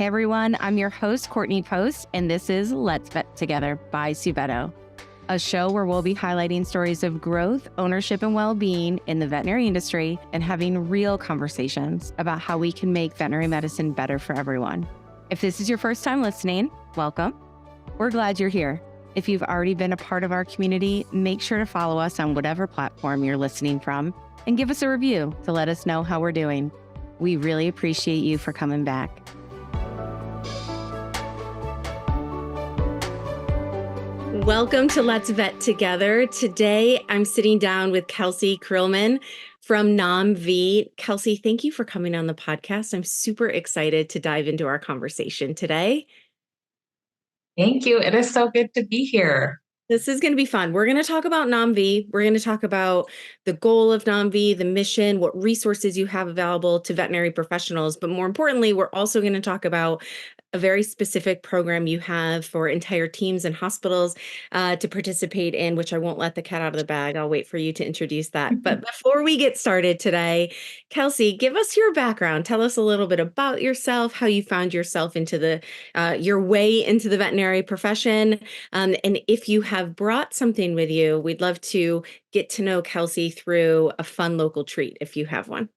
Hey everyone, I'm your host, Courtney Post, and this is Let's Vet Together by Suvetto, a show where we'll be highlighting stories of growth, ownership, and well-being in the veterinary industry and having real conversations about how we can make veterinary medicine better for everyone. If this is your first time listening, welcome. We're glad you're here. If you've already been a part of our community, make sure to follow us on whatever platform you're listening from and give us a review to let us know how we're doing. We really appreciate you for coming back. Welcome to Let's Vet Together. Today, I'm sitting down with Kelsey Creelman from NOMV. Kelsey, thank you for coming on the podcast. I'm super excited to dive into our conversation today. Thank you. It is so good to be here. This is going to be fun. We're going to talk about NOMV. We're going to talk about the goal of NOMV, the mission, what resources you have available to veterinary professionals. But more importantly, we're also going to talk about a very specific program you have for entire teams and hospitals to participate in, which I won't let the cat out of the bag. I'll wait for you to introduce that. But before we get started today, Kelsey, give us your background. Tell us a little bit about yourself, how you found yourself into your way into the veterinary profession. And if you have brought something with you, we'd love to get to know Kelsey through a fun local treat if you have one.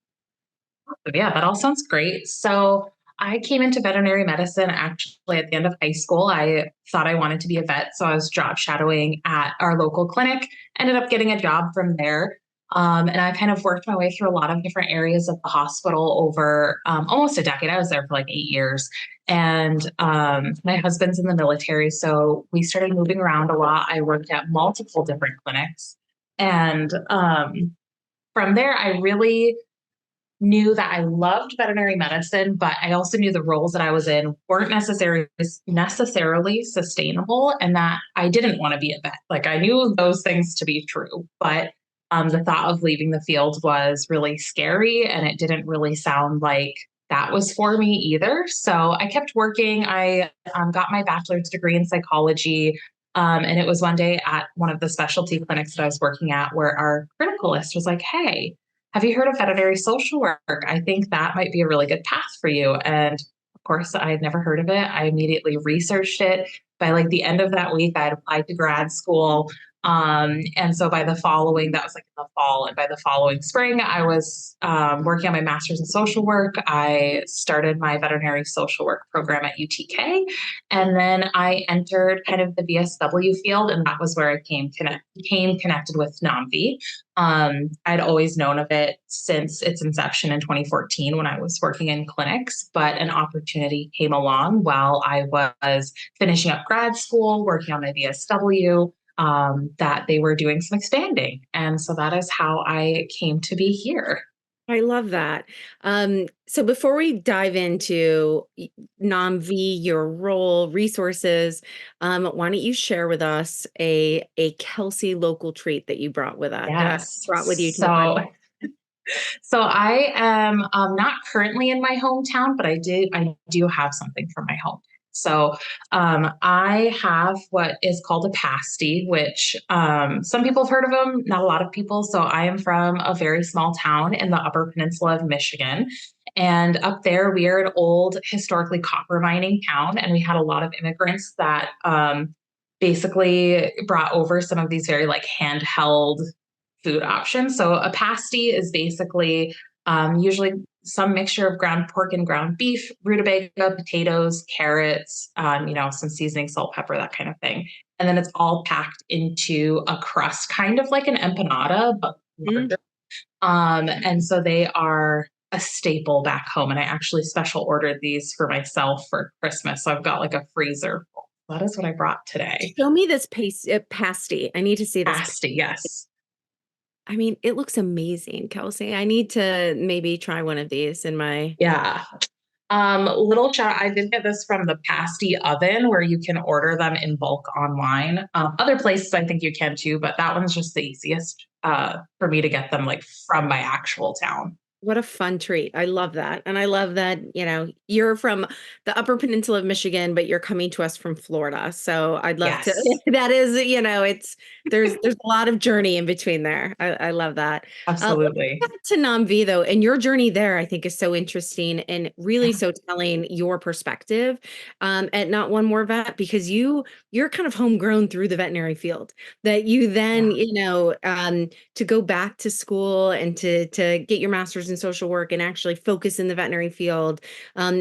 Yeah, that all sounds great. So I came into veterinary medicine actually at the end of high school. I thought I wanted to be a vet, so I was job shadowing at our local clinic, ended up getting a job from there. And I kind of worked my way through a lot of different areas of the hospital over almost a decade. I was there for like 8 years. And my husband's in the military, so we started moving around a lot. I worked at multiple different clinics. And from there, I really knew that I loved veterinary medicine, but I also knew the roles that I was in weren't necessarily sustainable and that I didn't want to be a vet. Like I knew those things to be true, but the thought of leaving the field was really scary and it didn't really sound like that was for me either. So I kept working. I got my bachelor's degree in psychology. And it was one day at one of the specialty clinics that I was working at where our clinicalist was like, "Hey, have you heard of veterinary social work? I think that might be a really good path for you." And of course, I had never heard of it. I immediately researched it. By like the end of that week, I had applied to grad school. And so by the following, that was like in the fall, and by the following spring, I was working on my master's in social work. I started my veterinary social work program at UTK, and then I entered kind of the VSW field, and that was where I became connected with NOMV. I'd always known of it since its inception in 2014 when I was working in clinics, but an opportunity came along while I was finishing up grad school, working on my VSW. That they were doing some expanding. And so that is how I came to be here. I love that. So before we dive into NOMV, your role, resources, why don't you share with us a Kelsey local treat that you brought with us? Yes. Brought with you to the podcast? So I am not currently in my hometown, but I do have something from my home. So I have what is called a pasty, which some people have heard of them, not a lot of people. So I am from a very small town in the Upper Peninsula of Michigan. And up there, we are an old, historically copper mining town. And we had a lot of immigrants that basically brought over some of these very like handheld food options. So a pasty is basically usually some mixture of ground pork and ground beef, rutabaga, potatoes, carrots, some seasoning, salt, pepper, that kind of thing. And then it's all packed into a crust, kind of like an empanada, but larger. And so they are a staple back home. And I actually special ordered these for myself for Christmas. So I've got like a freezer full. That is what I brought today. Show me this pasty. I need to see this. Pasty, yes. I mean, it looks amazing, Kelsey. I need to maybe try one of these in my... Yeah. Little shout, I did get this from the Pasty Oven where you can order them in bulk online. Other places I think you can too, but that one's just the easiest for me to get them like from my actual town. What a fun treat. I love that. And I love that, you're from the Upper Peninsula of Michigan, but you're coming to us from Florida. So I'd love to, Yes, that is, there's a lot of journey in between there. I love that. Let's absolutely. get back to NOMV though. And your journey there, I think is so interesting and really Yeah. so telling your perspective at Not One More Vet, because you're kind of homegrown through the veterinary field that you then, Yeah. to go back to school and to get your master's in social work and actually focus in the veterinary field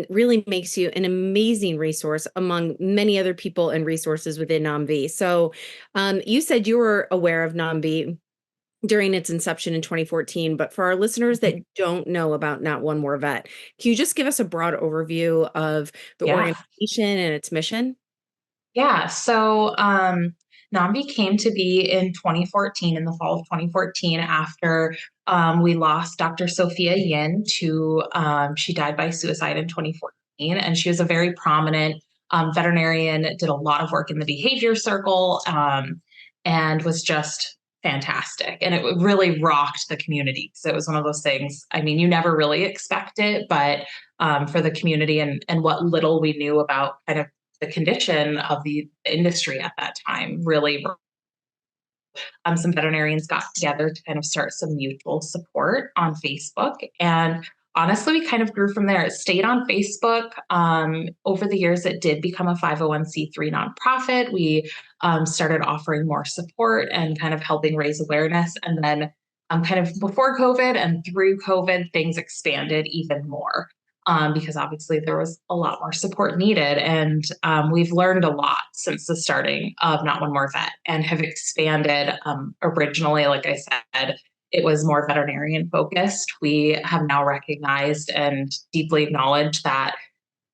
really makes you an amazing resource among many other people and resources within NOMV. So you said you were aware of NOMV during its inception in 2014, but for our listeners that don't know about Not One More Vet, can you just give us a broad overview of the Yeah. organization and its mission? Yeah. So Nambi came to be in 2014, in the fall of 2014, after we lost Dr. Sophia Yin to, she died by suicide in 2014. And she was a very prominent veterinarian, did a lot of work in the behavior circle, and was just fantastic. And it really rocked the community. So it was one of those things, I mean, you never really expect it, but for the community and what little we knew about kind of the condition of the industry at that time really some veterinarians got together to kind of start some mutual support on Facebook. And honestly, we kind of grew from there. It stayed on Facebook. Over the years, it did become a 501c3 nonprofit. We started offering more support and kind of helping raise awareness. And then kind of before COVID and through COVID, things expanded even more. Because obviously there was a lot more support needed. And we've learned a lot since the starting of Not One More Vet and have expanded. Originally, like I said, it was more veterinarian focused. We have now recognized and deeply acknowledged that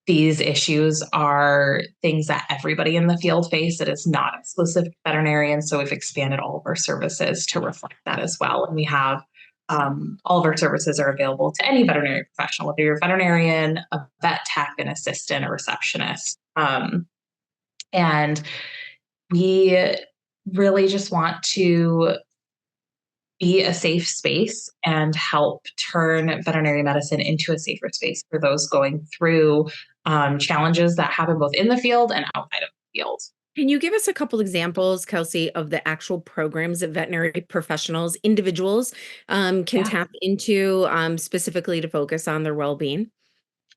these issues are things that everybody in the field face. It is not exclusive to veterinarians. So we've expanded all of our services to reflect that as well. And we have all of our services are available to any veterinary professional, whether you're a veterinarian, a vet tech, an assistant, a receptionist. And we really just want to be a safe space and help turn veterinary medicine into a safer space for those going through challenges that happen both in the field and outside of the field. Can you give us a couple examples, Kelsey, of the actual programs that veterinary professionals, individuals, can Yeah. tap into specifically to focus on their well-being?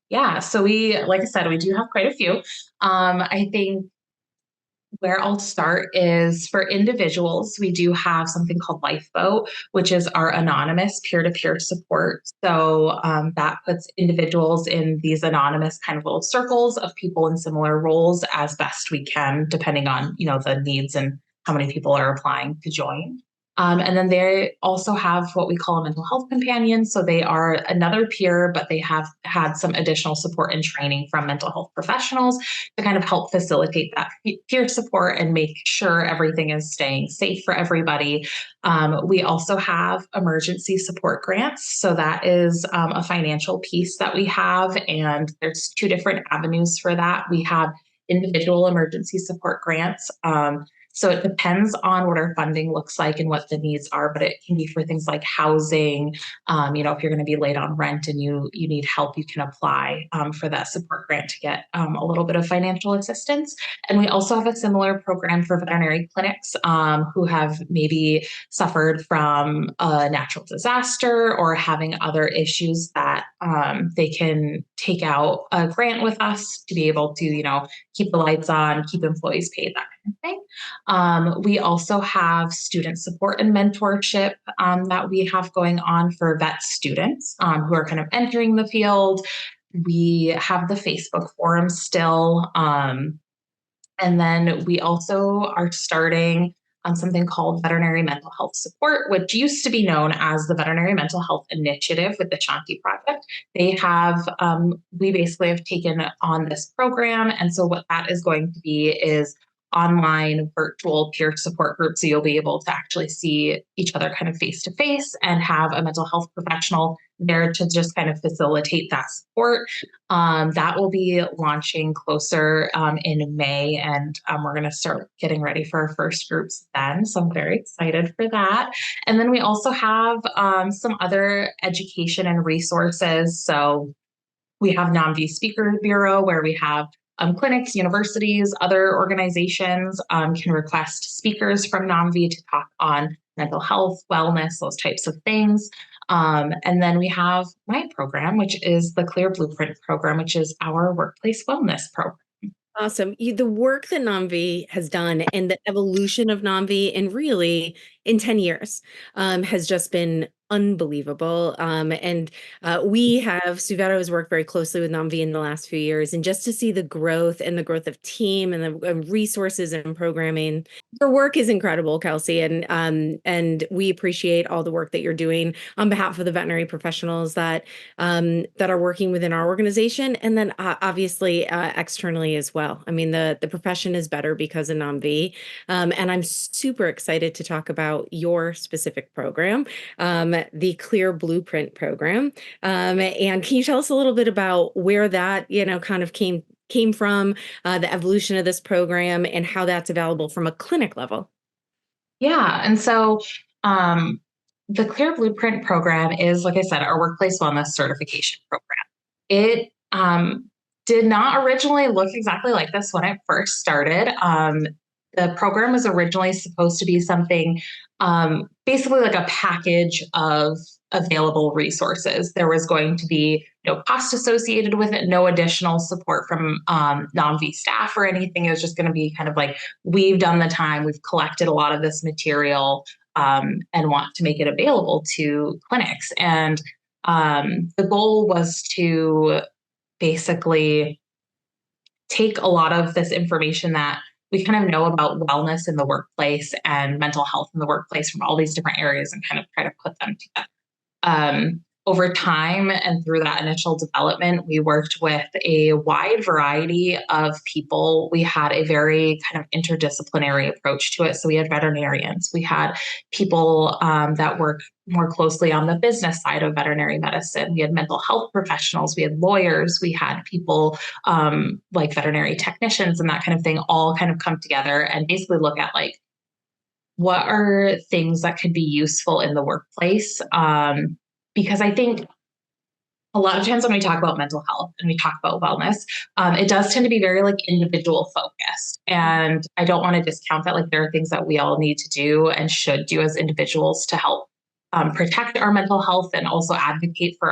Yeah. So we, like I said, we do have quite a few. I think where I'll start is for individuals, we do have something called Lifeboat, which is our anonymous peer to peer support. So that puts individuals in these anonymous kind of little circles of people in similar roles as best we can, depending on the needs and how many people are applying to join. And then they also have what we call a mental health companion. So they are another peer, but they have had some additional support and training from mental health professionals to kind of help facilitate that peer support and make sure everything is staying safe for everybody. We also have emergency support grants. So that is a financial piece that we have. And there's two different avenues for that. We have individual emergency support grants. So it depends on what our funding looks like and what the needs are, but it can be for things like housing. If you're going to be late on rent and you need help, you can apply for that support grant to get a little bit of financial assistance. And we also have a similar program for veterinary clinics who have maybe suffered from a natural disaster or having other issues that they can take out a grant with us to be able to, keep the lights on, keep employees paid, that kind of thing. We also have student support and mentorship that we have going on for vet students who are kind of entering the field. We have the Facebook forum still. And then we also are starting something called Veterinary Mental Health Support, which used to be known as the Veterinary Mental Health Initiative with the Shanti Project. We basically have taken on this program. And so what that is going to be is online virtual peer support group. So you'll be able to actually see each other kind of face to face and have a mental health professional there to just kind of facilitate that support. That will be launching closer in May, and we're going to start getting ready for our first groups then. So I'm very excited for that. And then we also have some other education and resources. So we have NOMV Speaker Bureau, where we have clinics, universities, other organizations can request speakers from NOMV to talk on mental health, wellness, those types of things. And then we have my program, which is the Clear Blueprint program, which is our workplace wellness program. Awesome. The work that NOMV has done and the evolution of NOMV in 10 years has just been unbelievable. And Suveto has worked very closely with NOMV in the last few years. And just to see the growth of team and the resources and programming, your work is incredible, Kelsey. And we appreciate all the work that you're doing on behalf of the veterinary professionals that are working within our organization, and then obviously externally as well. I mean, the profession is better because of NOMV, and I'm super excited to talk about your specific program, the Clear Blueprint program. And can you tell us a little bit about where that kind of came from, the evolution of this program, and how that's available from a clinic level? Yeah. And so the Clear Blueprint program is, like I said, our workplace wellness certification program. It did not originally look exactly like this when it first started. The program was originally supposed to be something basically like a package of available resources. There was going to be no cost associated with it, no additional support from NOMV staff or anything. It was just going to be kind of like, we've done the time, we've collected a lot of this material and want to make it available to clinics. And the goal was to basically take a lot of this information that we kind of know about wellness in the workplace and mental health in the workplace from all these different areas and kind of try to put them together. Over time and through that initial development, we worked with a wide variety of people. We had a very kind of interdisciplinary approach to it. So we had veterinarians, we had people that work more closely on the business side of veterinary medicine. We had mental health professionals, we had lawyers, we had people like veterinary technicians and that kind of thing, all kind of come together and basically look at like, what are things that could be useful in the workplace? Because I think a lot of times when we talk about mental health and we talk about wellness, it does tend to be very like individual focused. And I don't want to discount that. Like there are things that we all need to do and should do as individuals to help protect our mental health and also advocate for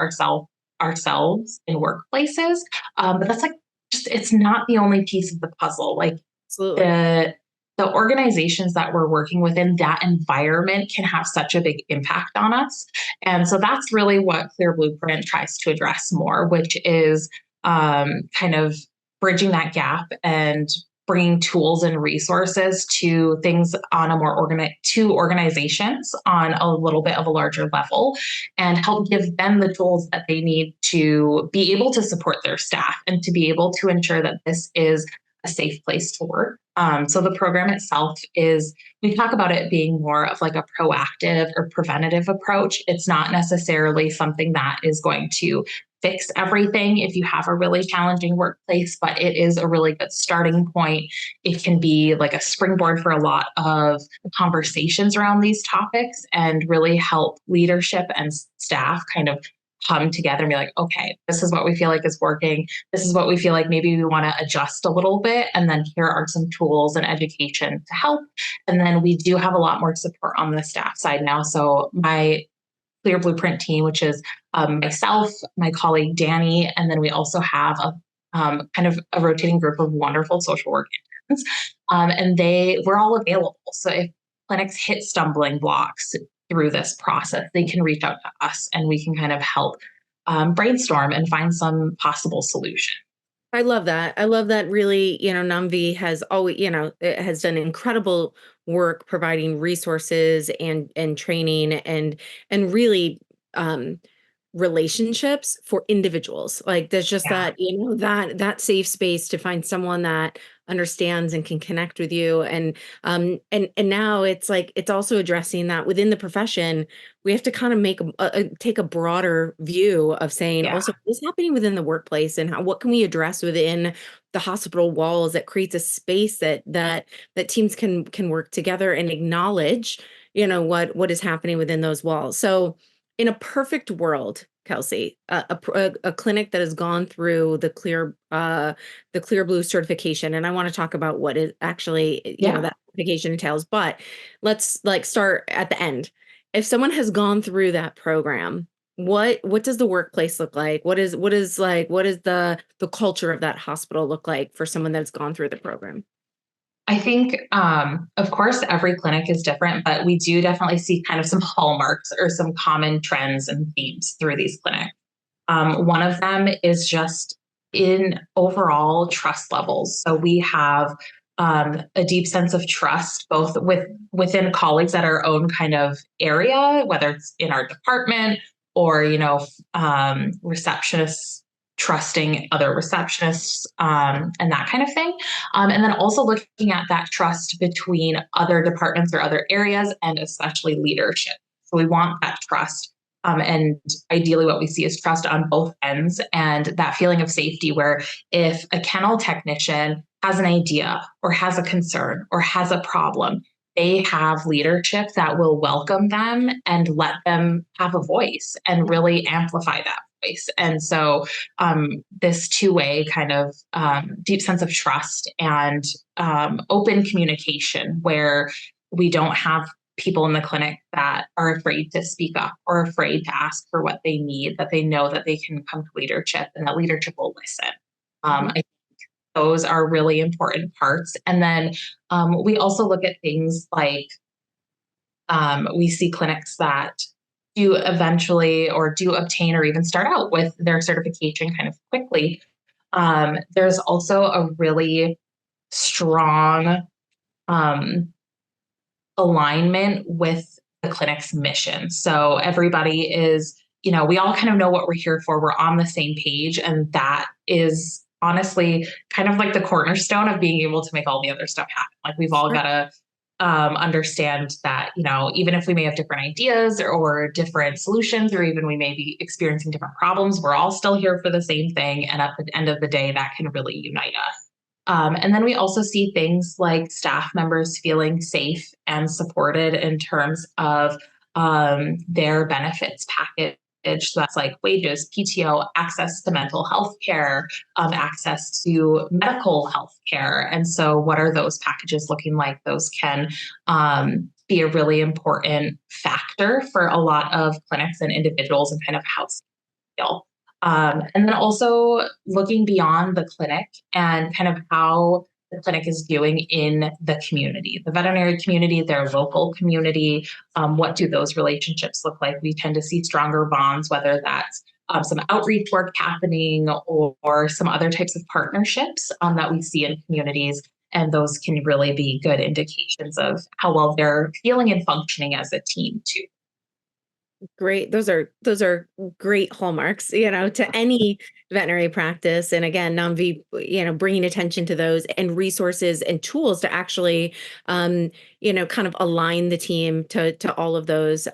ourselves in workplaces. But that's like just it's not the only piece of the puzzle. Like Absolutely. the organizations that we're working within, that environment can have such a big impact on us. And so that's really what Clear Blueprint tries to address more, which is kind of bridging that gap and bringing tools and resources to things on a more to organizations on a little bit of a larger level and help give them the tools that they need to be able to support their staff and to be able to ensure that this is a safe place to work. So the program itself is, we talk about it being more of like a proactive or preventative approach. It's not necessarily something that is going to fix everything if you have a really challenging workplace, but it is a really good starting point. It can be like a springboard for a lot of conversations around these topics and really help leadership and staff kind of come together and be like, okay, this is what we feel like is working. This is what we feel like maybe we want to adjust a little bit. And then here are some tools and education to help. And then we do have a lot more support on the staff side now. So my Clear Blueprint team, which is myself, my colleague Danny, and then we also have a kind of a rotating group of wonderful social work interns, and we're all available. So if clinics hit stumbling blocks through this process, they can reach out to us, and we can kind of help brainstorm and find some possible solution. I love that. I love that really, NOMV has always, it has done incredible work providing resources and training and really relationships for individuals. Like there's just Yeah. that, that safe space to find someone that understands and can connect with you. And now it's like it's also addressing that within the profession, we have to kind of take a broader view of saying Yeah. also what's happening within the workplace and what can we address within the hospital walls that creates a space that teams can work together and acknowledge, what is happening within those walls. So in a perfect world, Kelsey, a clinic that has gone through the Clear Blue certification, and I want to talk about what it actually, Yeah. that certification entails, but let's like start at the end. If someone has gone through that program, what does the workplace look like? What is the culture of that hospital look like for someone that's gone through the program? I think, of course, every clinic is different, but we do definitely see kind of some hallmarks or some common trends and themes through these clinics. One of them is just in overall trust levels. So we have a deep sense of trust, both within colleagues at our own kind of area, whether it's in our department or receptionists trusting other receptionists and that kind of thing. And then also looking at that trust between other departments or other areas, and especially leadership. So we want that trust. And ideally, what we see is trust on both ends and that feeling of safety where if a kennel technician has an idea or has a concern or has a problem, they have leadership that will welcome them and let them have a voice and really amplify that voice. And so, this two-way kind of deep sense of trust and open communication where we don't have people in the clinic that are afraid to speak up or afraid to ask for what they need, that they know that they can come to leadership and that leadership will listen. I think those are really important parts. And then we also look at things like we see clinics that do eventually or do obtain or even start out with their certification kind of quickly. There's also a really strong um, alignment with the clinic's mission. So everybody is, we all kind of know what we're here for. We're on the same page. And that is honestly kind of like the cornerstone of being able to make all the other stuff happen. Like we've all got to understand that, even if we may have different ideas or different solutions, or even we may be experiencing different problems, we're all still here for the same thing. And at the end of the day, that can really unite us. And then we also see things like staff members feeling safe and supported in terms of their benefits package. So that's like wages, PTO, access to mental health care, access to medical health care. And so, what are those packages looking like? Those can be a really important factor for a lot of clinics and individuals and kind of how they feel. And then also looking beyond the clinic and kind of how the clinic is doing in the community, the veterinary community, their local community. What do those relationships look like? We tend to see stronger bonds, whether that's some outreach work happening or some other types of partnerships that we see in communities. And those can really be good indications of how well they're feeling and functioning as a team, too. Great. Those are great hallmarks, to any veterinary practice. And again, NOMV, bringing attention to those and resources and tools to actually, kind of align the team to all of those,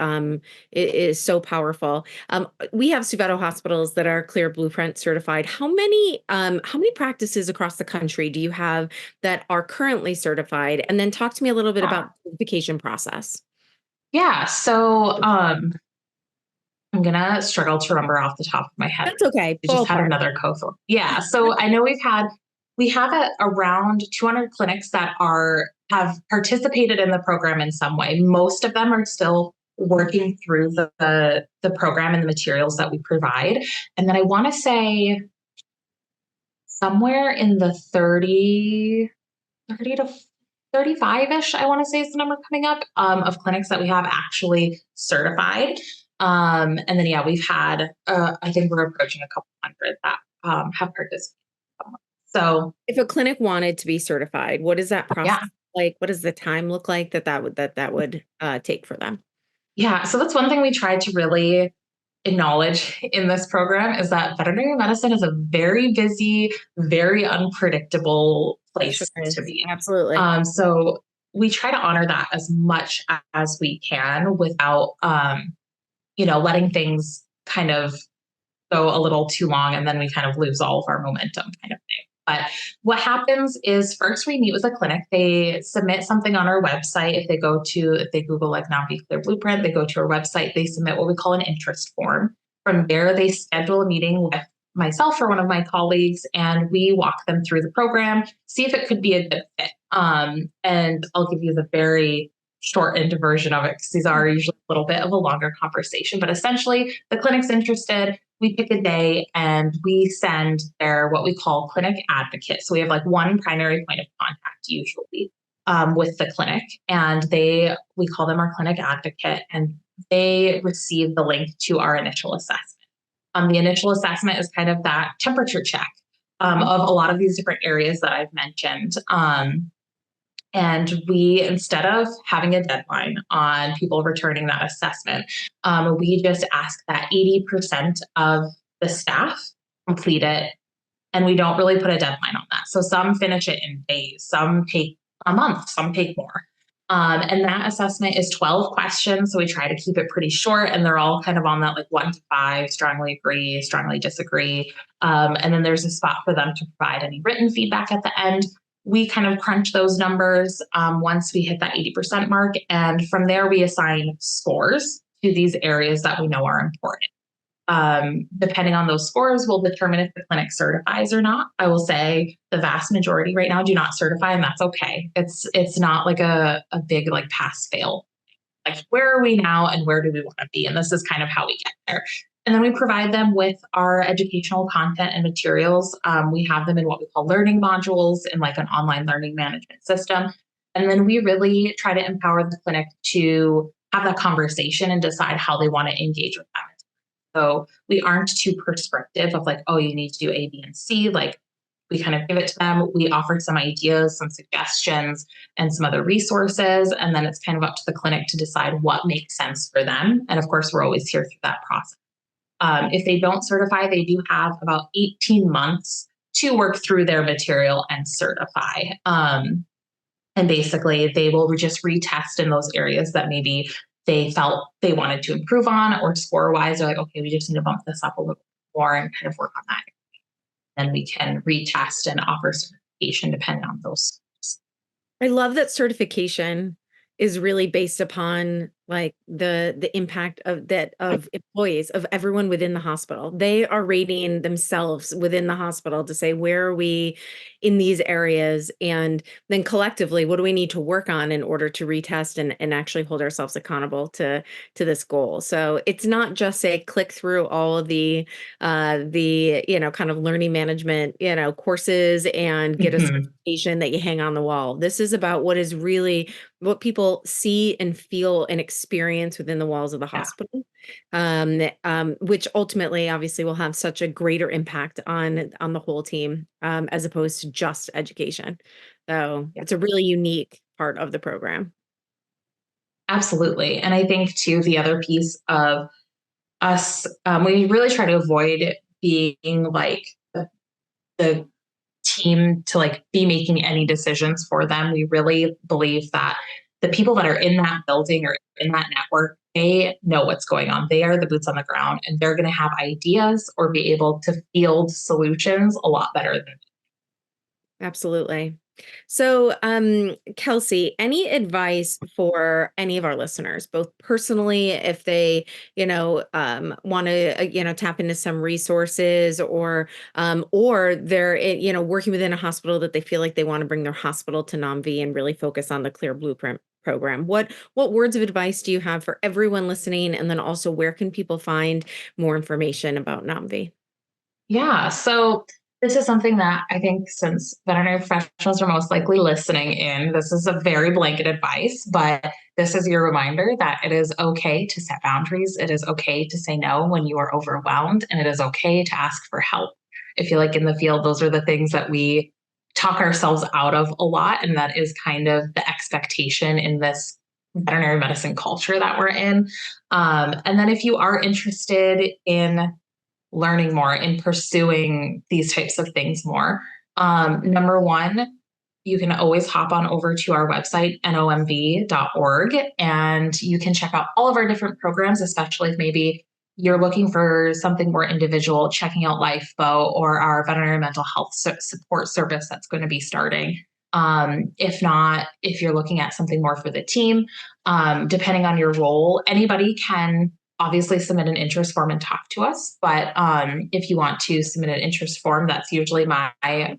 is so powerful. We have Suveto hospitals that are Clear Blueprint certified. How many practices across the country do you have that are currently certified? And then talk to me a little bit about the certification process. Yeah. So, I'm gonna struggle to remember off the top of my head. That's okay. We just had Ballpark. another co Yeah. So I know we have around 200 clinics that have participated in the program in some way. Most of them are still working through the program and the materials that we provide. And then I want to say somewhere in the 30 to 35-ish, I want to say is the number coming up, of clinics that we have actually certified. And then, yeah, we've had, I think we're approaching a couple hundred that have participated. So, If a clinic wanted to be certified, what is that process yeah. like? What does the time look like that would take for them? Yeah. So that's one thing we try to really acknowledge in this program is that veterinary medicine is a very busy, very unpredictable It sure place to is. be. Absolutely. So we try to honor that as much as we can without, letting things kind of go a little too long and then we kind of lose all of our momentum kind of thing. But what happens is first we meet with a clinic. They submit something on our website. If they Google like NOMV Clear Blueprint, they go to our website, they submit what we call an interest form. From there, they schedule a meeting with myself or one of my colleagues, and we walk them through the program, see if it could be a good fit. And I'll give you the very shortened version of it because these are usually a little bit of a longer conversation. But essentially, the clinic's interested. We pick a day and we send their what we call clinic advocate. So we have like one primary point of contact usually with the clinic, and we call them our clinic advocate, and they receive the link to our initial assessment. The initial assessment is kind of that temperature check of a lot of these different areas that I've mentioned. And we, instead of having a deadline on people returning that assessment, we just ask that 80% of the staff complete it. And we don't really put a deadline on that. So some finish it in days, some take a month, some take more. And that assessment is 12 questions. So we try to keep it pretty short, and they're all kind of on that like 1 to 5, strongly agree, strongly disagree. And then there's a spot for them to provide any written feedback at the end. We kind of crunch those numbers once we hit that 80% mark. And from there, we assign scores to these areas that we know are important. Depending on those scores, we'll determine if the clinic certifies or not. I will say the vast majority right now do not certify, and that's okay. It's not like a big like pass fail. Like where are we now and where do we want to be? And this is kind of how we get there. And then we provide them with our educational content and materials. We have them in what we call learning modules in like an online learning management system. And then we really try to empower the clinic to have that conversation and decide how they want to engage with them. So we aren't too prescriptive of like, oh, you need to do A, B, and C. Like we kind of give it to them. We offer some ideas, some suggestions, and some other resources. And then it's kind of up to the clinic to decide what makes sense for them. And of course, we're always here through that process. If they don't certify, they do have about 18 months to work through their material and certify. And basically, they will just retest in those areas that maybe they felt they wanted to improve on, or score wise, they're like, okay, we just need to bump this up a little more and kind of work on that. Then we can retest and offer certification depending on those. I love that certification is really based upon like the impact of employees, of everyone within the hospital. They are rating themselves within the hospital to say, where are we in these areas? And then collectively, what do we need to work on in order to retest and actually hold ourselves accountable to this goal? So it's not just say click through all of the kind of learning management, courses and get a certification that you hang on the wall. This is about what people see and feel and experience within the walls of the hospital, which ultimately, obviously, will have such a greater impact on the whole team, as opposed to just education. So it's a really unique part of the program. Absolutely. And I think too, the other piece of us, we really try to avoid being like the team to like be making any decisions for them. We really believe that the people that are in that building or in that network, they know what's going on. They are the boots on the ground, and they're going to have ideas or be able to field solutions a lot better than me. Absolutely. So, Kelsey, any advice for any of our listeners, both personally, if they, want to, tap into some resources, or they're, working within a hospital that they feel like they want to bring their hospital to NOMV and really focus on the Clear Blueprint program. What words of advice do you have for everyone listening? And then also, where can people find more information about NOMV? Yeah. So this is something that I think, since veterinary professionals are most likely listening in, this is a very blanket advice, but this is your reminder that it is okay to set boundaries. It is okay to say no when you are overwhelmed, and it is okay to ask for help. I feel like in the field, those are the things that we talk ourselves out of a lot. And that is kind of the expectation in this veterinary medicine culture that we're in. And then if you are interested in learning more, in pursuing these types of things more, number one, you can always hop on over to our website, nomv.org, and you can check out all of our different programs, especially if maybe you're looking for something more individual, checking out Lifeboat or our veterinary mental health support service that's going to be starting. If not, if you're looking at something more for the team, depending on your role, anybody can obviously submit an interest form and talk to us. But if you want to submit an interest form, that's usually my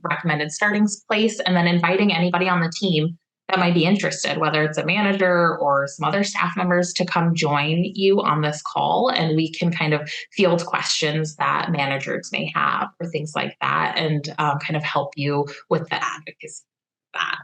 recommended starting place. And then inviting anybody on the team that might be interested, whether it's a manager or some other staff members, to come join you on this call. And we can kind of field questions that managers may have or things like that, and kind of help you with the advocacy of that.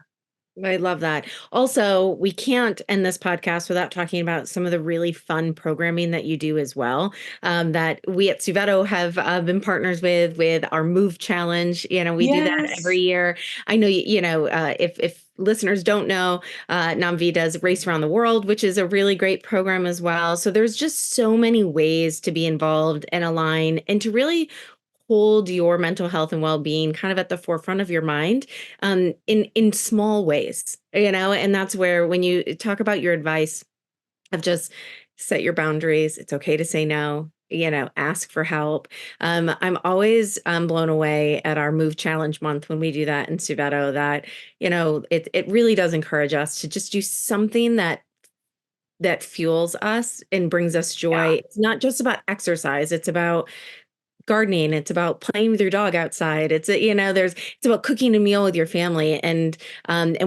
I love that. Also, we can't end this podcast without talking about some of the really fun programming that you do as well. That we at Suveto have been partners with our Move Challenge. We do that every year. I know, if listeners don't know, NOMV does Race Around the World, which is a really great program as well. So there's just so many ways to be involved and align and to really hold your mental health and well-being kind of at the forefront of your mind, in small ways, and that's where, when you talk about your advice of just set your boundaries, it's okay to say no, ask for help. I'm always blown away at our Move Challenge month when we do that in Suveto, that, it really does encourage us to just do something that fuels us and brings us joy. Yeah. It's not just about exercise, it's about gardening, it's about playing with your dog outside, it's about cooking a meal with your family, and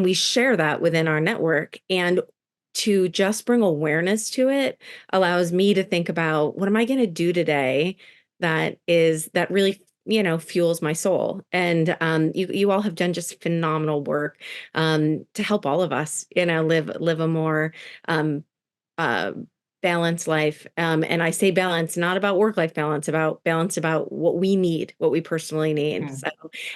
we share that within our network. And to just bring awareness to it allows me to think about, what am I going to do today that really fuels my soul. And you all have done just phenomenal work to help all of us live a more uh, balanced life. And I say balance, not about work-life balance, about balance about what we need, what we personally need. So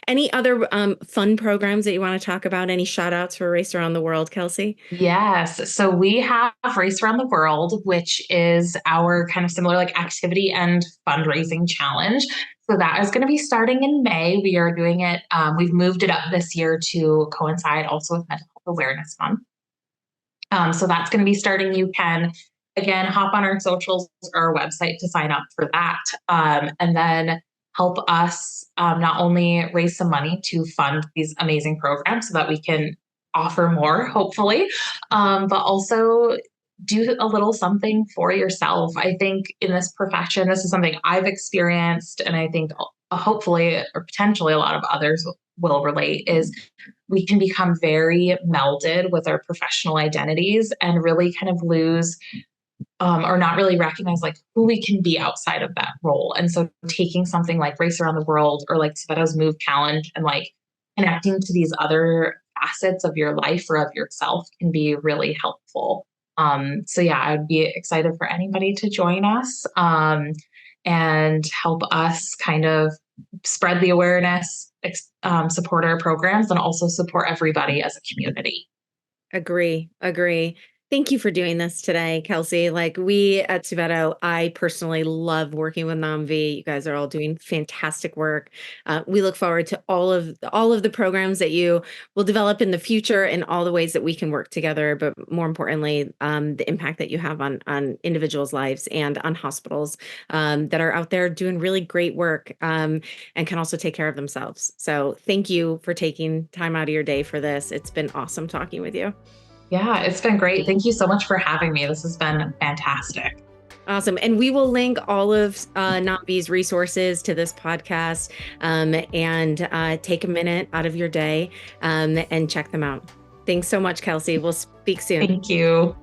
any other fun programs that you want to talk about? Any shout outs for Race Around the World, Kelsey? Yes. So we have Race Around the World, which is our kind of similar like activity and fundraising challenge. So that is going to be starting in May. We are doing it. We've moved it up this year to coincide also with Mental Health Awareness Month. So that's going to be starting. You can, again, hop on our socials or our website to sign up for that. And then help us not only raise some money to fund these amazing programs so that we can offer more, hopefully, but also do a little something for yourself. I think in this profession, this is something I've experienced, and I think hopefully or potentially a lot of others will relate, is we can become very melded with our professional identities and really kind of lose or not really recognize like who we can be outside of that role. And so taking something like Race Around the World or like Sveto's Move Challenge and like connecting to these other facets of your life or of yourself can be really helpful. So yeah, I'd be excited for anybody to join us and help us kind of spread the awareness, support our programs, and also support everybody as a community. Agree. Thank you for doing this today, Kelsey. Like, we at Suveto, I personally love working with NOMV. You guys are all doing fantastic work. We look forward to all of the programs that you will develop in the future and all the ways that we can work together. But more importantly, the impact that you have on individuals' lives and on hospitals that are out there doing really great work and can also take care of themselves. So thank you for taking time out of your day for this. It's been awesome talking with you. Yeah, it's been great. Thank you so much for having me. This has been fantastic. Awesome. And we will link all of NOMV's resources to this podcast, and take a minute out of your day and check them out. Thanks so much, Kelsey. We'll speak soon. Thank you.